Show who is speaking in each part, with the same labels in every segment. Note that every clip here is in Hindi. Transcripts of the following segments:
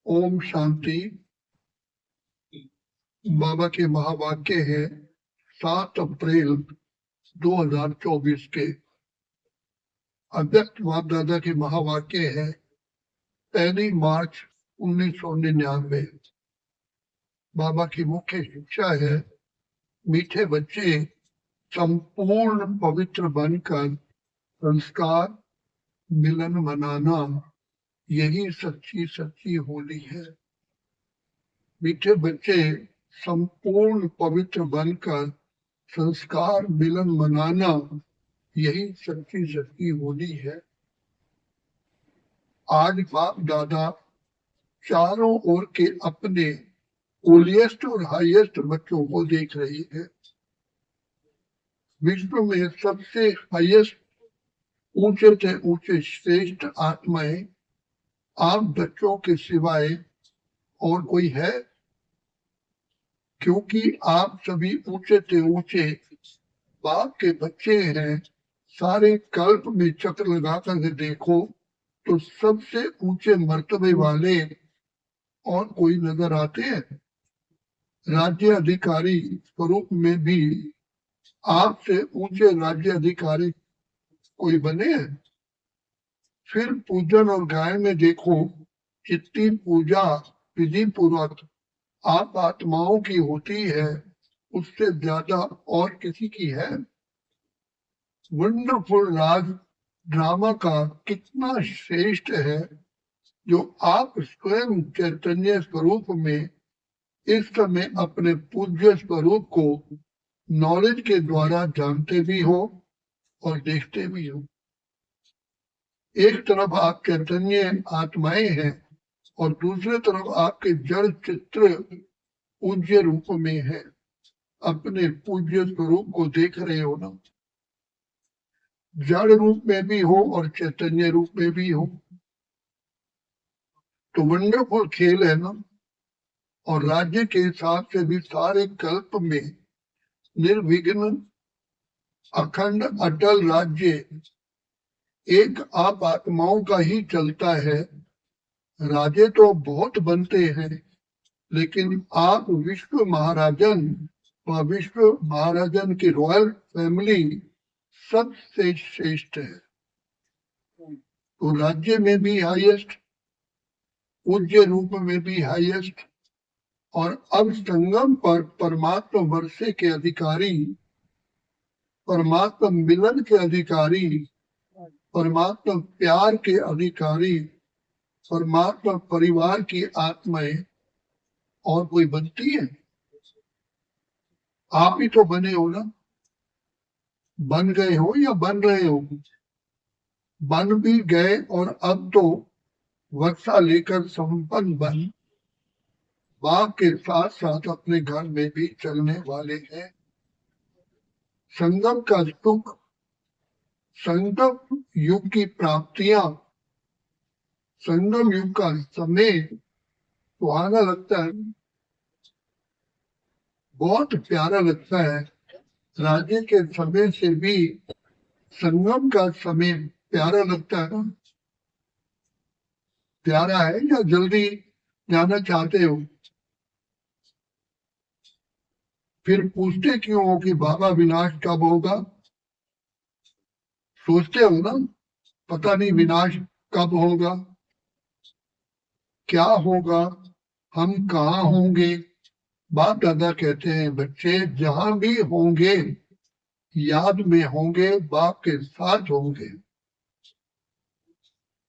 Speaker 1: ओम शांति। बाबा के महावाक्य है 7 अप्रैल 2024 के। अव्यक्त बाप दादा के महावाक्य है 1 मार्च 1999। बाबा की मुख्य शिक्षा है मीठे बच्चे संपूर्ण पवित्र बनकर संस्कार मिलन मनाना, यही सच्ची सच्ची होली है। मीठे बच्चे संपूर्ण पवित्र बनकर संस्कार मिलन मनाना, यही सच्ची सच्ची होली है। आज बाप दादा चारों ओर के अपने ओलिएस्ट और हाईएस्ट बच्चों को देख रही है। विश्व में सबसे हाईएस्ट, ऊंचे से ऊंचे श्रेष्ठ आत्माएं आप बच्चों के सिवाय और कोई है? क्योंकि आप सभी ऊंचे से ऊंचे बाप के बच्चे हैं। सारे कल्प में चक्र लगा कर देखो तो सबसे ऊंचे मर्तबे वाले और कोई नजर आते हैं? राज्य अधिकारी स्वरूप में भी आपसे ऊंचे राज्य अधिकारी कोई बने हैं? फिर पूजन और गायन में देखो, जितनी पूजा विधि पूर्वक आप आत्माओं की होती है उससे ज्यादा और किसी की है? वंडरफुल राज ड्रामा का कितना श्रेष्ठ है जो आप स्वयं चैतन्य स्वरूप में इस समय अपने पूज्य स्वरूप को नॉलेज के द्वारा जानते भी हो और देखते भी हो। एक तरफ आप चैतन्य आत्माएं हैं और दूसरे तरफ आपके जड़ चित्र पूज्य रूप में है। अपने पूज्य स्वरूप को देख रहे हो ना? जड़ रूप में भी हो और चैतन्य रूप में भी हो, तो वंडरफुल खेल है ना। और राज्य के हिसाब से भी सारे कल्प में निर्विघ्न अखंड अटल राज्य एक आप आत्माओं का ही चलता है। राजे तो बहुत बनते हैं, लेकिन आप विश्व महाराजन व विश्व महाराजन की रॉयल फैमिली सबसे श्रेष्ठ है। तो राज्य में भी हाईएस्ट, पूज्य रूप में भी हाईएस्ट, और अब संगम पर परमात्मा वर्षे के अधिकारी, परमात्मा मिलन के अधिकारी, परमात्मा प्यार के अधिकारी, परमात्मा परिवार की आत्माएं और कोई बनती है? आप ही तो बने हो ना। बन गए हो या बन रहे हो? बन भी गए और अब तो वर्षा लेकर संपन्न बन बाप के साथ साथ अपने घर में भी चलने वाले हैं। संगम का सुख, संगम युग की प्राप्तियां, संगम युग का समय सुहाना लगता है, बहुत प्यारा लगता है। राज्य के समय से भी संगम का समय प्यारा लगता है। प्यारा है या जल्दी जाना चाहते हो? फिर पूछते क्यों हो कि बाबा विनाश कब होगा? सोचते हो ना, पता नहीं विनाश कब होगा, क्या होगा, हम कहाँ होंगे। बाप दादा कहते हैं बच्चे जहां भी होंगे याद में होंगे, बाप के साथ होंगे।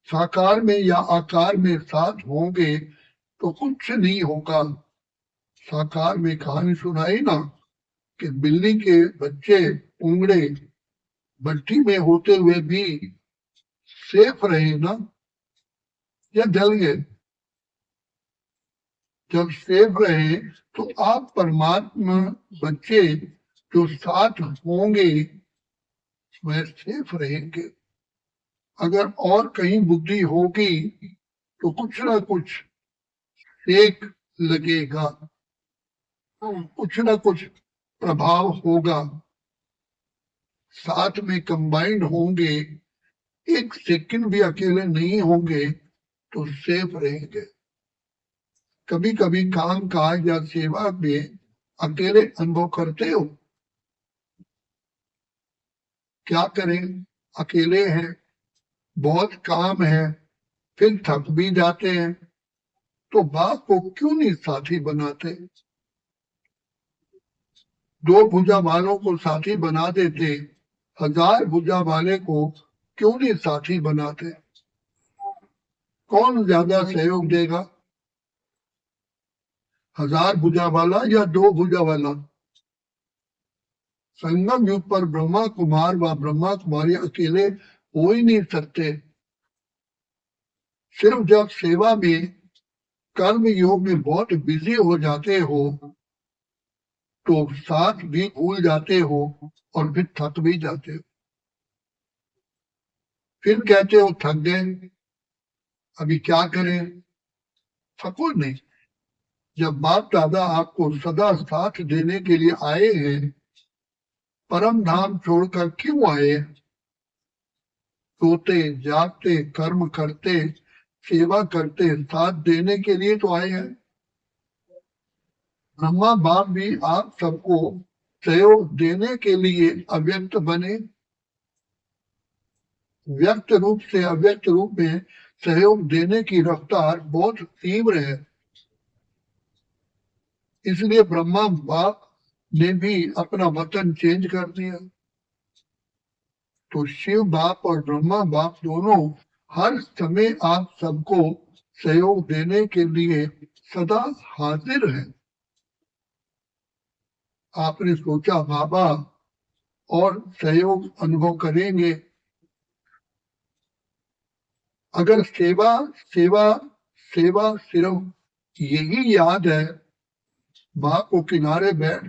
Speaker 1: साकार में या आकार में साथ होंगे तो कुछ नहीं होगा। साकार में कहानी सुनाई ना कि बिल्ली के बच्चे उंगड़े भट्टी में होते हुए भी सेफ रहे ना, या जल गए? जब सेफ रहे तो आप परमात्मा बच्चे जो साथ होंगे वह सेफ रहेंगे। अगर और कहीं बुद्धि होगी तो कुछ ना कुछ सेक लगेगा, कुछ ना कुछ प्रभाव होगा। साथ में कंबाइंड होंगे, एक सेकंड भी अकेले नहीं होंगे तो सेफ रहेंगे। कभी कभी काम काज या सेवा में अकेले अनुभव करते हो? क्या करें, अकेले हैं, बहुत काम है, फिर थक भी जाते हैं, तो बाप को क्यों नहीं साथी बनाते? दो भुजा वालों को साथी बना देते, 1000 भुजा वाले को क्यों नहीं साथी बनाते? कौन ज्यादा सहयोग देगा, 1000 भुजा वाला या 2 भुजा वाला? संगम युग पर ब्रह्मा कुमार व ब्रह्मा कुमारी अकेले हो ही नहीं सकते। सिर्फ जब सेवा में, कर्म योग में बहुत बिजी हो जाते हो तो साथ भी भूल जाते हो और फिर थक भी जाते हो। फिर कहते हो थक गए, अभी क्या करें? थको नहीं। जब बाप दादा आपको सदा साथ देने के लिए आए हैं, परम धाम छोड़कर क्यों आए? सोते जागते कर्म करते सेवा करते साथ देने के लिए तो आए हैं। ब्रह्मा बाप भी आप सबको सहयोग देने के लिए अव्यक्त बने। व्यक्त रूप से अव्यक्त रूप में सहयोग देने की रफ्तार बहुत तीव्र है। इसलिए ब्रह्मा बाप ने भी अपना वतन चेंज कर दिया। तो शिव बाप और ब्रह्मा बाप दोनों हर समय आप सबको सहयोग देने के लिए सदा हाजिर है। आपने सोचा बाबा और सहयोग अनुभव करेंगे। अगर सेवा सेवा सेवा सिर्फ यही याद है, बाप को किनारे बैठ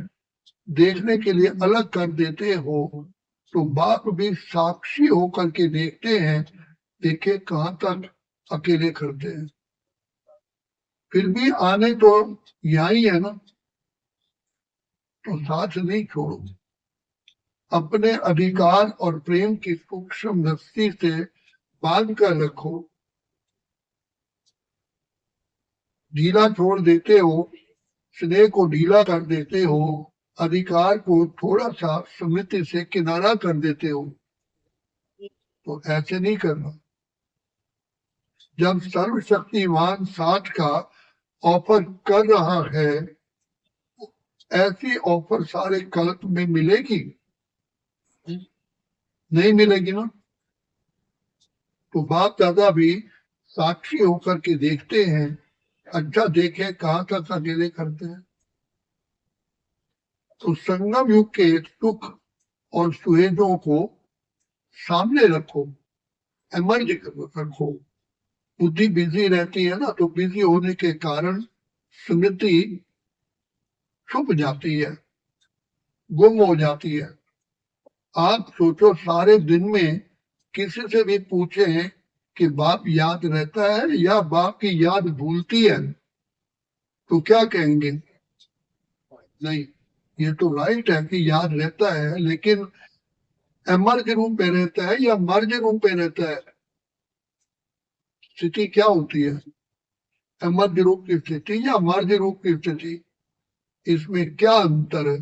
Speaker 1: देखने के लिए अलग कर देते हो, तो बाप भी साक्षी होकर के देखते हैं, देखे कहां तक अकेले करते हैं। फिर भी आने तो यहाँ ही है ना, तो साथ नहीं छोड़ो। अपने अधिकार और प्रेम की सूक्ष्म रस्सी से बांध कर रखो। ढीला छोड़ देते हो, स्नेह को ढीला कर देते हो, अधिकार को थोड़ा सा स्मृति से किनारा कर देते हो, तो ऐसे नहीं करना। जब सर्वशक्तिमान साथ का ऑफर कर रहा है, ऐसी ऑफर सारे कल्प में मिलेगी? नहीं मिलेगी ना। तो बाप दादा भी साक्षी होकर के देखते हैं, अच्छा देखे कहां तक अकेले करते हैं। तो संगम युग के सुख और सुहेजों को सामने रखो, एमर्ज रखो। बुद्धि बिजी रहती है ना, तो बिजी होने के कारण स्मृति छुप जाती है, गुम हो जाती है। आप सोचो सारे दिन में किसी से भी पूछे कि बाप याद रहता है या बाप की याद भूलती है, तो क्या कहेंगे? नहीं, ये तो राइट है कि याद रहता है, लेकिन एमर्ज रूप में रहता है या मर्ज रूप में रहता है? स्थिति क्या होती है? एमर्ज रूप की स्थिति या मर्ज रूप की स्थिति, इसमें क्या अंतर है?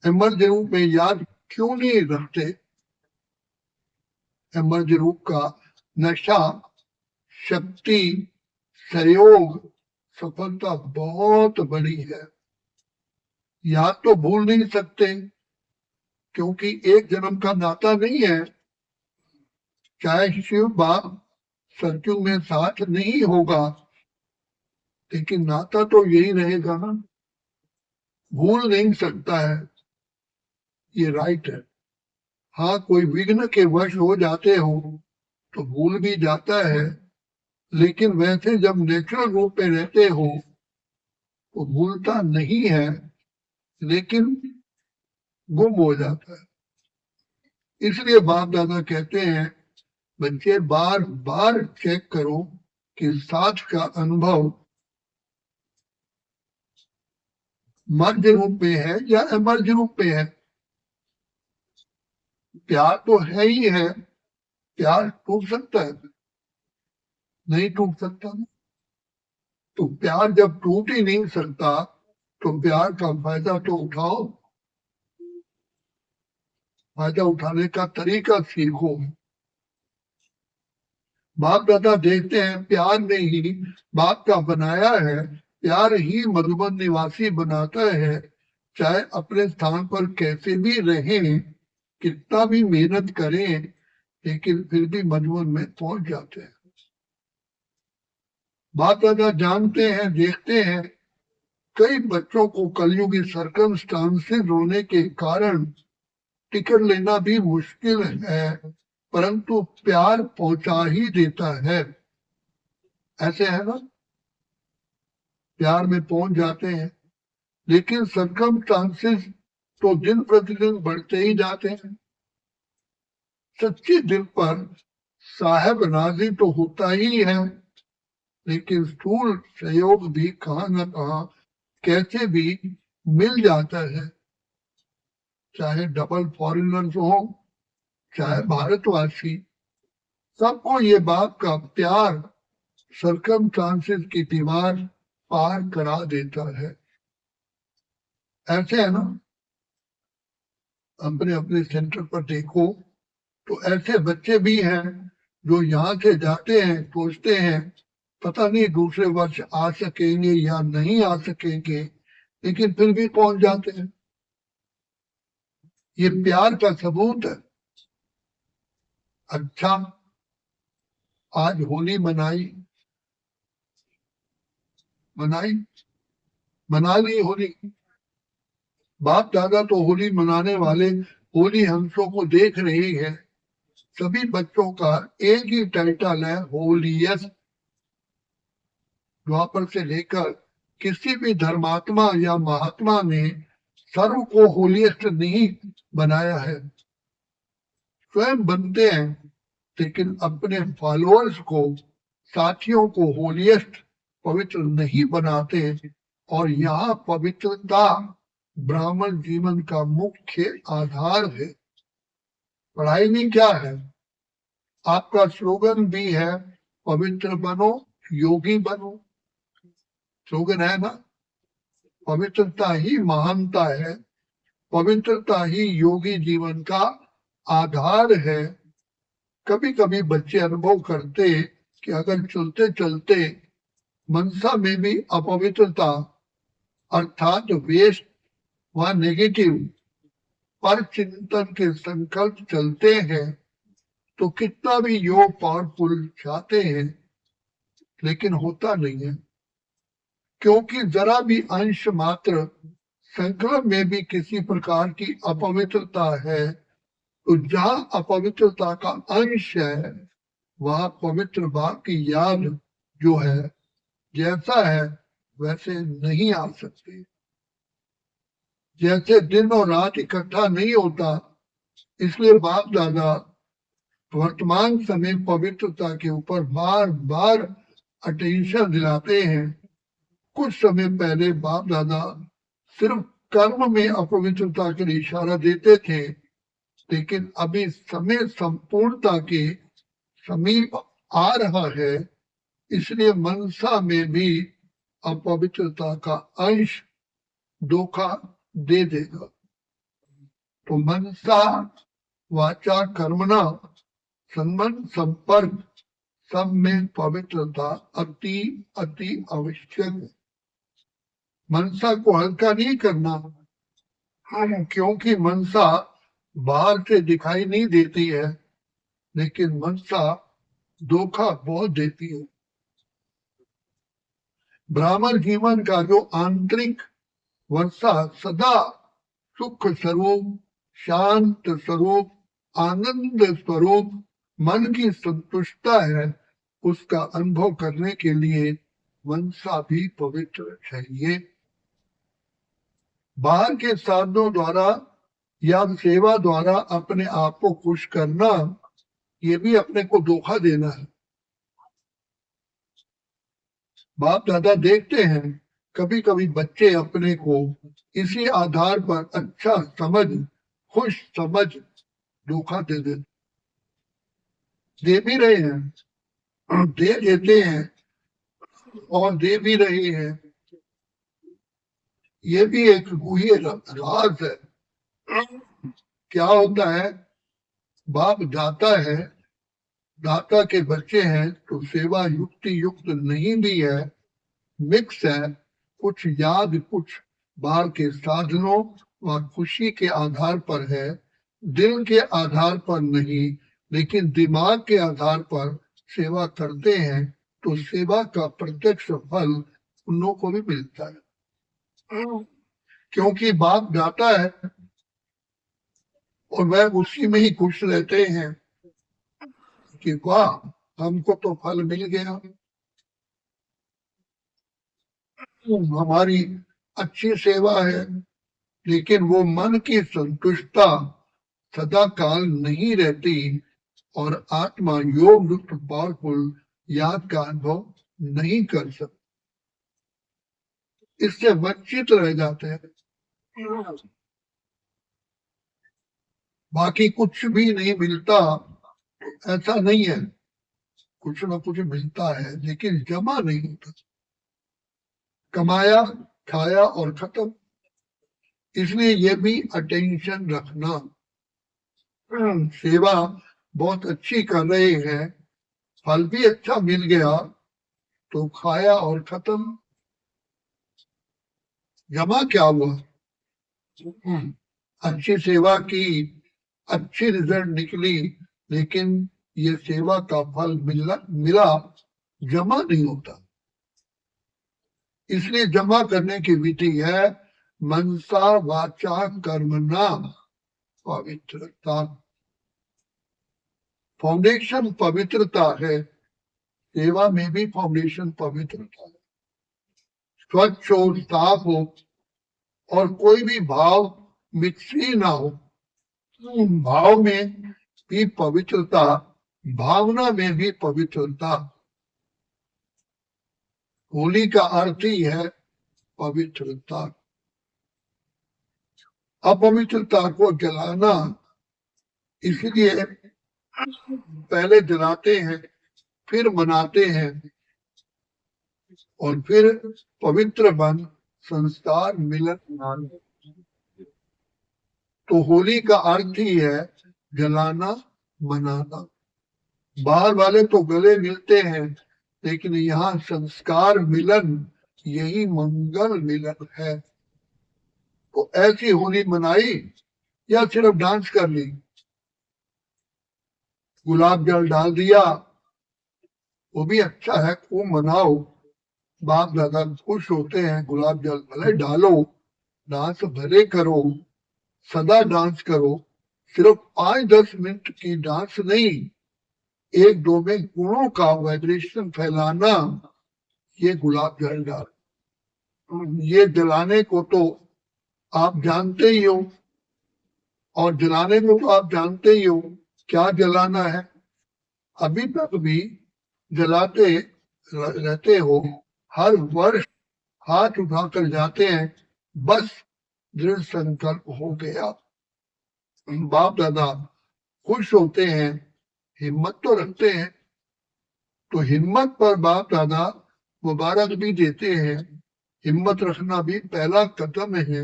Speaker 1: एमर्ज रूप में याद क्यों नहीं रखते? एमर्ज रूप का नशा, शक्ति, सहयोग, सफलता बहुत बड़ी है। याद तो भूल नहीं सकते, क्योंकि एक जन्म का नाता नहीं है। चाहे शिव बाप सत्युग में साथ नहीं होगा, लेकिन नाता तो यही रहेगा ना, भूल नहीं सकता है, ये राइट है। हाँ, कोई विघ्न के वश हो जाते हो तो भूल भी जाता है, लेकिन वैसे जब नेचुरल रूप में रहते हो तो भूलता नहीं है, लेकिन गुम हो जाता है। इसलिए बाप दादा कहते हैं, बच्चे बार बार चेक करो कि साथ का अनुभव मर्ज रूप में है या अमर्ज रूप में है। प्यार तो है ही है, प्यार टूट सकता है? नहीं टूट सकता ना। तो प्यार जब टूट ही नहीं सकता तो प्यार का फायदा तो उठाओ, फायदा उठाने का तरीका सीखो। बाप दादा देखते हैं प्यार ने ही बाप का बनाया है, प्यार ही मधुबन निवासी बनाता है। चाहे अपने स्थान पर कैसे भी रहें, कितना भी मेहनत करें, लेकिन फिर भी मधुबन में पहुंच जाते हैं। बाप दादा जानते हैं, देखते हैं कई बच्चों को कलयुगी सर्कमस्टांसेस होने के कारण टिकट लेना भी मुश्किल है, परंतु प्यार पहुंचा ही देता है। ऐसे है ना, प्यार में पहुंच जाते हैं, लेकिन सर्कमस्टांसेस तो दिन प्रतिदिन बढ़ते ही जाते हैं। सच्चे दिल पर साहेब नाजी तो होता ही है, लेकिन स्थूल सहयोग भी कहाँ न कहाँ कैसे भी मिल जाता है। चाहे डबल फॉरेनर्स हो, चाहे भारतवासी, सबको ये बात का प्यार सर्कमस्टांसेस की दीवार पार करा देता है। ऐसे है ना, अपने अपने सेंटर पर देखो तो ऐसे बच्चे भी हैं जो यहाँ से जाते हैं, सोचते हैं पता नहीं दूसरे वर्ष आ सकेंगे या नहीं आ सकेंगे, लेकिन फिर भी पहुंच जाते हैं। ये प्यार का सबूत है। अच्छा, आज होली मनाई मनाई मना ली होली। बाप दादा तो होली मनाने वाले होली हंसों को देख रहे हैं। सभी बच्चों का एक ही टाइटल है, होलीएस्ट। द्वापर से लेकर किसी भी धर्मात्मा या महात्मा ने सर्व को होलीएस्ट नहीं बनाया है। स्वयं बनते हैं, लेकिन अपने फॉलोअर्स को, साथियों को होलीएस्ट, पवित्र नहीं बनाते। और यहाँ पवित्रता ब्राह्मण जीवन का मुख्य आधार है। पढ़ाई में क्या है? आपका स्लोगन भी है, पवित्र बनो, योगी बनो। स्लोगन है ना, पवित्रता ही महानता है, पवित्रता ही योगी जीवन का आधार है। कभी कभी बच्चे अनुभव करते कि अगर चलते चलते मनसा में भी अपवित्रता अर्थात वेस्ट व नेगेटिव पर चिंतन के संकल्प चलते हैं तो कितना भी योग पावरफुल चाहते हैं, लेकिन होता नहीं है। क्योंकि जरा भी अंश मात्र संकल्प में भी किसी प्रकार की अपवित्रता है, तो जहां अपवित्रता का अंश है वहां पवित्र बाप की याद जो है, जैसा है वैसे नहीं आ सकती। जैसे दिन और रात इकट्ठा नहीं होता, इसलिए बाप दादा वर्तमान समय पवित्रता के ऊपर बार बार अटेंशन दिलाते हैं। कुछ समय पहले बाप दादा सिर्फ कर्म में अपवित्रता के लिए इशारा देते थे, लेकिन अभी समय संपूर्णता के समीप आ रहा है, इसलिए मनसा में भी अपवित्रता का अंश धोखा दे देगा। तो मनसा वाचा कर्मणा संबंध संपर्क सब में पवित्रता अति अति आवश्यक है। मनसा को हल्का नहीं करना, क्योंकि मनसा बाहर से दिखाई नहीं देती है, लेकिन मनसा धोखा बहुत देती है। ब्राह्मण जीवन का जो आंतरिक वर्षा सदा सुख स्वरूप, शांत स्वरूप, आनंद स्वरूप मन की संतुष्टता है, उसका अनुभव करने के लिए मनसा भी पवित्र चाहिए। बाहर के साधनों द्वारा या सेवा द्वारा अपने आप को खुश करना, ये भी अपने को धोखा देना है। बाप दादा देखते हैं कभी कभी बच्चे अपने को इसी आधार पर अच्छा समझ, खुश समझ धोखा दे भी रहे हैं, दे देते हैं, और दे भी रहे हैं। ये भी एक गुह्य राज है। क्या होता है, बाप दाता है, दाता के बच्चे हैं, तो सेवा युक्ति युक्त नहीं भी है, मिक्स है। कुछ याद कुछ बाहर के साधनों व खुशी के आधार पर है, दिल के आधार पर नहीं, लेकिन दिमाग के आधार पर सेवा करते हैं, तो सेवा का प्रत्यक्ष फल उन लोगों को भी मिलता है। क्योंकि बाप दाता है और वह उसी में ही खुश रहते हैं कि वाह हमको तो फल मिल गया, हमारी अच्छी सेवा है। लेकिन वो मन की संतुष्टता सदा काल नहीं रहती और आत्मा योग युक्त पावरफुल याद का अनुभव नहीं कर सकती, इससे वंचित रह जाते हैं। बाकी कुछ भी नहीं मिलता ऐसा नहीं है, कुछ ना कुछ मिलता है, लेकिन जमा नहीं होता। कमाया, खाया और खत्म। इसलिए ये भी अटेंशन रखना। सेवा बहुत अच्छी कर रहे हैं, फल भी अच्छा मिल गया, तो खाया और खत्म, जमा क्या हुआ। अच्छी सेवा की, अच्छी रिजल्ट निकली, लेकिन ये सेवा का फल मिला जमा नहीं होता। इसलिए जमा करने की विधि है मनसा वाचा कर्मणा पवित्रता। फाउंडेशन पवित्रता है, सेवा में भी फाउंडेशन पवित्रता है। स्वच्छ हो, साफ हो और कोई भी भाव मिक्सी ना हो। भाव में भी पवित्रता, भावना में भी पवित्रता। होली का अर्थ ही है पवित्रता। अपवित्रता को जलाना, इसलिए पहले जलाते हैं, फिर मनाते हैं और फिर पवित्र बन संस्कार मिलन मनाते। तो होली का अर्थ ही है जलाना, मनाना। बाहर वाले तो गले मिलते हैं, लेकिन यहाँ संस्कार मिलन, यही मंगल मिलन है। तो ऐसी होली मनाई या सिर्फ डांस कर ली, गुलाब जल डाल दिया, वो भी अच्छा है, खूब मनाओ। बाप दादा खुश होते हैं, गुलाब जल भले डालो, डांस भले करो, सदा डांस करो। सिर्फ 5-10 मिनट की डांस नहीं, 1-2 में गुणों का वाइब्रेशन फैलाना, ये गुलाब जल डाल। ये जलाने को तो आप जानते ही हो, और जलाने को तो आप जानते ही हो क्या जलाना है। अभी तक भी जलाते रहते हो, हर वर्ष हाथ उठाकर जाते हैं, बस दृढ़ संकल्प हो गया। बाप दादा खुश होते हैं, हिम्मत तो रखते हैं, तो हिम्मत पर बाप दादा मुबारक भी देते हैं। हिम्मत रखना भी पहला कदम है,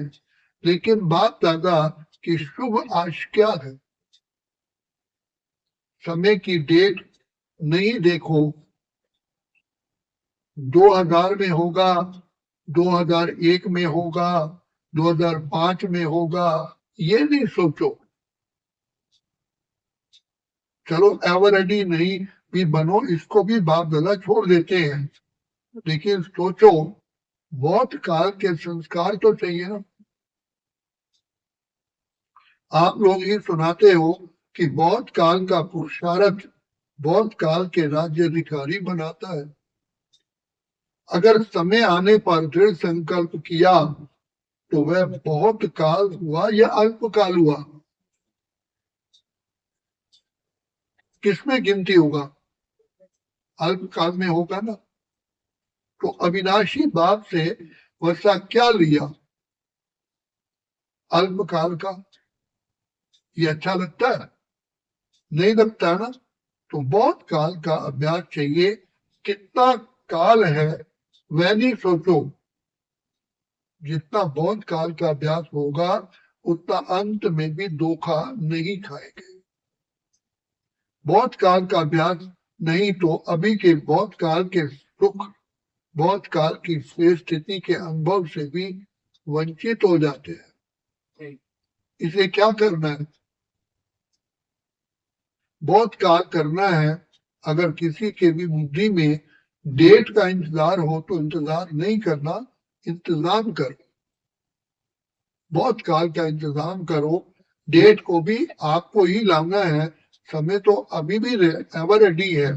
Speaker 1: लेकिन बाप दादा की शुभ आशा है। समय की डेट नहीं देखो, 2000 में होगा, 2001 में होगा, 2005 में होगा, ये नहीं सोचो। चलो एवर रेडी नहीं भी बनो, इसको भी बाप दादा छोड़ देते हैं, लेकिन सोचो बहुत काल के संस्कार तो चाहिए ना। आप लोग ही सुनाते हो कि बहुत काल का पुरुषार्थ बहुत काल के राज्य अधिकारी बनाता है। अगर समय आने पर दृढ़ संकल्प किया तो वह बहुत काल हुआ या अल्प काल हुआ, किसमें गिनती होगा, अल्प काल में होगा ना। तो अविनाशी बाप से वैसा क्या लिया, अल्प काल का। ये अच्छा लगता है, नहीं लगता ना। तो बहुत काल का अभ्यास चाहिए। कितना काल है वह नहीं सोचो, जितना बहुत काल का अभ्यास होगा उतना अंत में भी धोखा नहीं खाएंगे। बहुत काल का अभ्यास नहीं तो अभी के बहुत काल के सुख, बहुत काल की स्थिति के अनुभव से भी वंचित हो जाते हैं। इसे क्या करना है? बहुत काल करना है। अगर किसी के भी बुद्धि में डेट का इंतजार हो तो इंतजार नहीं करना, इंतजाम करो। बहुत काल का इंतजाम करो। डेट को भी आपको ही लाना है। समय तो अभी भी एवर रेडी है,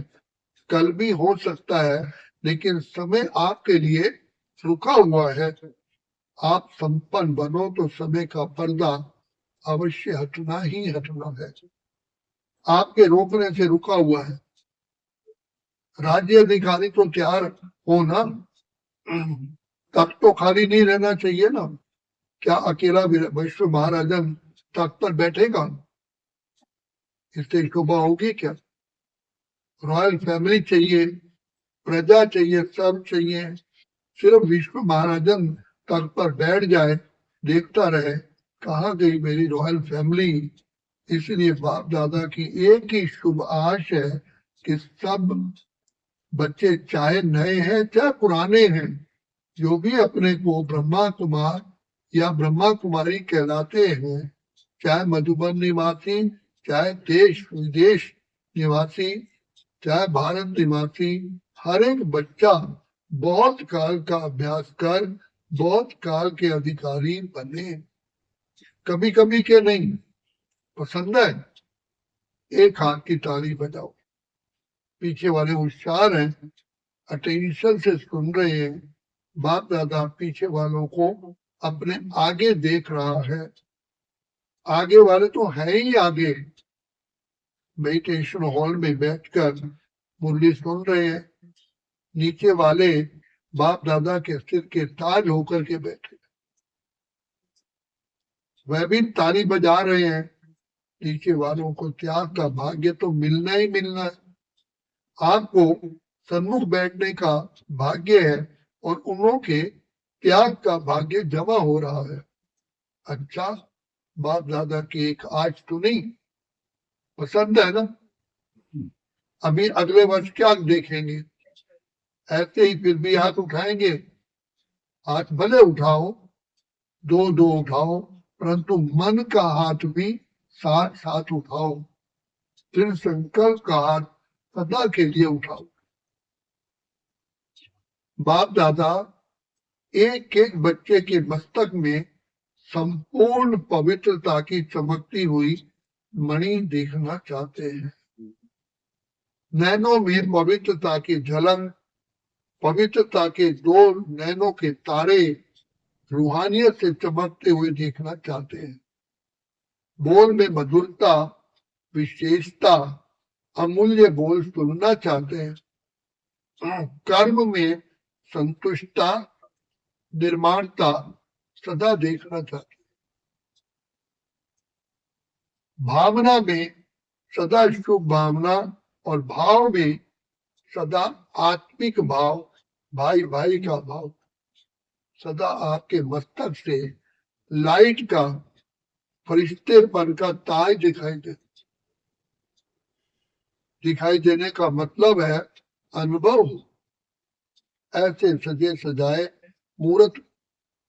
Speaker 1: कल भी हो सकता है, लेकिन समय आपके लिए रुका हुआ है। आप संपन्न बनो तो समय का पर्दा अवश्य हटना ही हटना है। आपके रोकने से रुका हुआ है। राज्य अधिकारी तो तैयार हो ना, तब तो खाली नहीं रहना चाहिए ना। क्या अकेला विश्व महाराजन तख्त पर बैठेगा? इससे शोभा होगी क्या? रॉयल फैमिली चाहिए, प्रजा चाहिए, सब चाहिए। सिर्फ विश्व महाराजन तख्त पर बैठ जाए, देखता रहे कहाँ गई मेरी रॉयल फैमिली। इसलिए बाप दादा की एक ही शुभ आश है कि सब बच्चे चाहे नए हैं चाहे पुराने हैं, जो भी अपने को ब्रह्मा कुमार या ब्रह्मा कुमारी कहलाते हैं, चाहे मधुबन निवासी, चाहे देश विदेश निवासी, चाहे भारत निवासी, हर एक बच्चा बहुत काल का अभ्यास कर बहुत काल के अधिकारी बने। कभी कभी के नहीं। पसंद है? एक हाथ की ताली बजाओ। पीछे वाले होशियार हैं, अटेंशन से सुन रहे हैं। बाप दादा पीछे वालों को अपने आगे देख रहा है। आगे वाले तो है ही आगे, मेडिटेशन हॉल में बैठकर मुरली सुन रहे हैं। नीचे वाले बाप दादा के सिर के ताज होकर के बैठे, वह भी ताली बजा रहे हैं। नीचे वालों को त्याग का भाग्य तो मिलना ही मिलना है। आपको सन्मुख बैठने का भाग्य है और उन्हों के त्याग का भाग्य जमा हो रहा है। अच्छा, बाप दादा की एक आज तो नहीं पसंद है ना? अभी अगले वर्ष क्या देखेंगे? ऐसे ही फिर भी हाथ उठाएंगे। हाथ भले उठाओ, दो दो उठाओ, परंतु मन का हाथ भी साथ साथ उठाओ। फिर संकल्प का हाथ सदा के लिए उठाओ। बाप दादा एक एक बच्चे के मस्तक में संपूर्ण पवित्रता की चमकती हुई मणि देखना चाहते हैं। नैनों में पवित्रता की झलक, पवित्रता के दो नैनों के तारे रूहानियत से चमकते हुए देखना चाहते हैं। बोल में मधुरता, विशेषता, अमूल्य बोल सुनना चाहते हैं। कर्म में संतुष्टता, निर्माणता सदा देखना चाहते हैं। भावना में सदा शुभ भावना और भाव में सदा आत्मिक भाव, भाई भाई का भाव सदा आपके मस्तक से लाइट का, फरिश्तेपन का ताज दिखाई देने का मतलब है अनुभव। ऐसे सजे सजाए मूर्त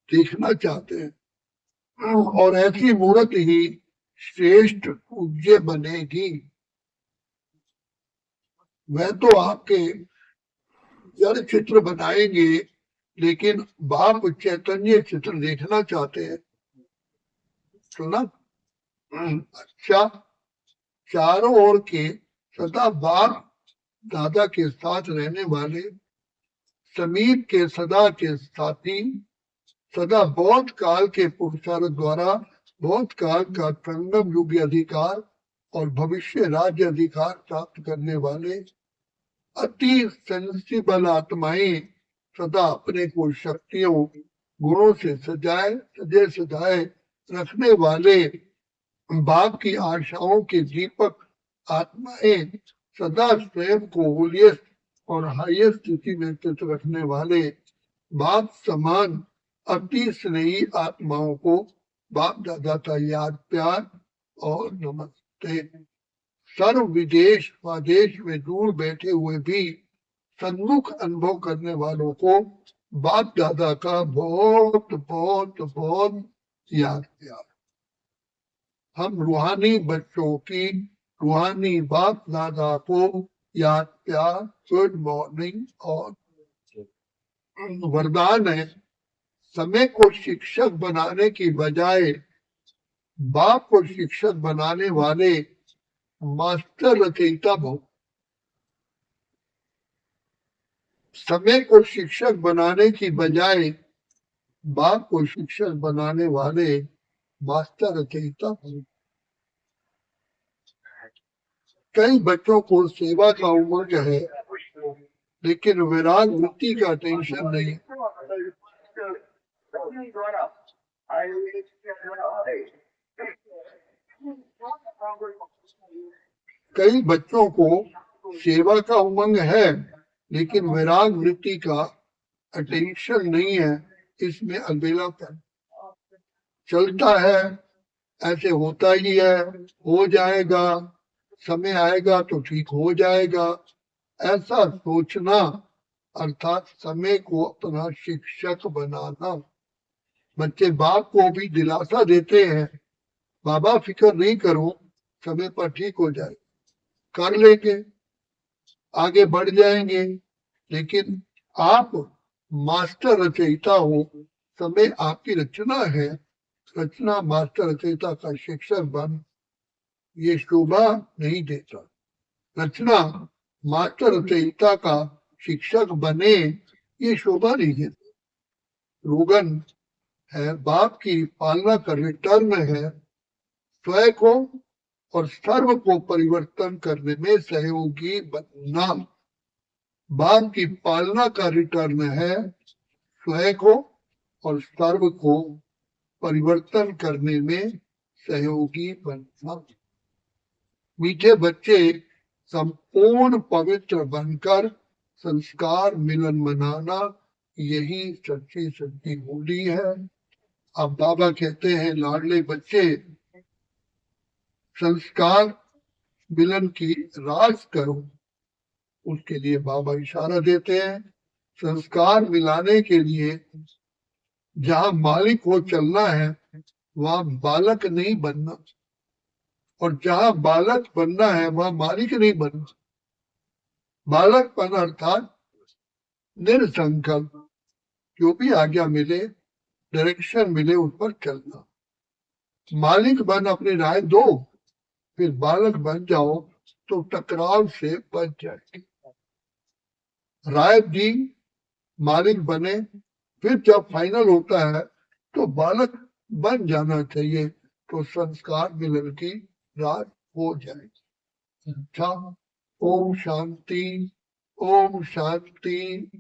Speaker 1: देखना चाहते हैं और ऐसी मूर्त ही श्रेष्ठ पूज्य बनेगी। वह तो आपके जड़ चित्र बनाएंगे, लेकिन बाप चैतन्य चित्र देखना चाहते हैं। सुना? अच्छा, चारों ओर के सदा बाप दादा के साथ रहने वाले, समीप के सदा के साथी, सदा बहुत काल के पुरुषार्थ द्वारा बहुत काल का संगम युग अधिकार और भविष्य राज्य अधिकार प्राप्त करने वाले अति सेंसिबल आत्माएं सदा अपने को शक्तियों गुणों से सजे सजाए रखने वाले बाप की आशाओं के दीपक आत्माएं सदा स्वयं को होलियस्ट और हाईएस्ट स्थिति में स्थित रखने वाले बाप समान अति स्नेही आत्माओं को बाप दादा का याद प्यार और नमस्ते। सर्व विदेश स्वदेश में दूर बैठे हुए भी सन्मुख अनुभव करने वालों को बाप दादा का बहुत बहुत बहुत याद प्यार। हम रूहानी बच्चों की रूहानी बाप दादा को याद प्यार गुड मॉर्निंग और वरदान है। समय को शिक्षक बनाने की बजाय बाप को शिक्षक बनाने वाले मास्टर रचयिता भव। समय को शिक्षक बनाने की बजाय बाप को शिक्षक बनाने वाले मास्टर रचयिता भव। कई बच्चों को सेवा का उमंग है लेकिन विराग वृत्ति का टेंशन नहीं। कई बच्चों को सेवा का उमंग है लेकिन विराग वृत्ति का अटेंशन नहीं है। इसमें अलबेलापन चलता है, ऐसे होता ही है, हो जाएगा, समय आएगा तो ठीक हो जाएगा, ऐसा सोचना अर्थात समय को अपना शिक्षक बनाना। बच्चे बाप को भी दिलासा देते हैं, बाबा फिक्र नहीं करो, समय पर ठीक हो जाए, कर लेंगे, आगे बढ़ जाएंगे। लेकिन आप मास्टर रचयिता हो, समय आपकी रचना है, रचना मास्टर रचयिता का शिक्षक बन ये शोभा नहीं देता। रचना मास्टर रचयिता का शिक्षक बने ये शोभा नहीं देता। रोगन है, बाप की पालना का रिटर्न है, स्वयं को और सर्व को परिवर्तन करने में सहयोगी बनना। बाप की पालना का रिटर्न है स्वयं को और सर्व को परिवर्तन करने में सहयोगी बनना। मीठे बच्चे संपूर्ण पवित्र बनकर संस्कार मिलन मनाना, यही सच्ची सच्ची होली है। अब बाबा कहते हैं लाडले बच्चे संस्कार मिलन की राज करो। उसके लिए बाबा इशारा देते हैं, संस्कार मिलाने के लिए जहां मालिक को चलना है वहां बालक नहीं बनना, और जहां बालक बनना है वहां मालिक नहीं बनना। बालक बन अर्थात निरसंकल्प, जो भी आज्ञा मिले, डायरेक्शन मिले, उस पर चलना। मालिक बन अपनी राय दो, फिर बालक बन जाओ तो टकराव से बच जाएगी। राय दी, मालिक बने, फिर जब फाइनल होता है तो बालक बन जाना चाहिए, तो संस्कार मिलन की राज हो जाएगी। अच्छा, ओम शांति, ओम शांति,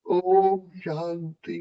Speaker 1: ओम शांति।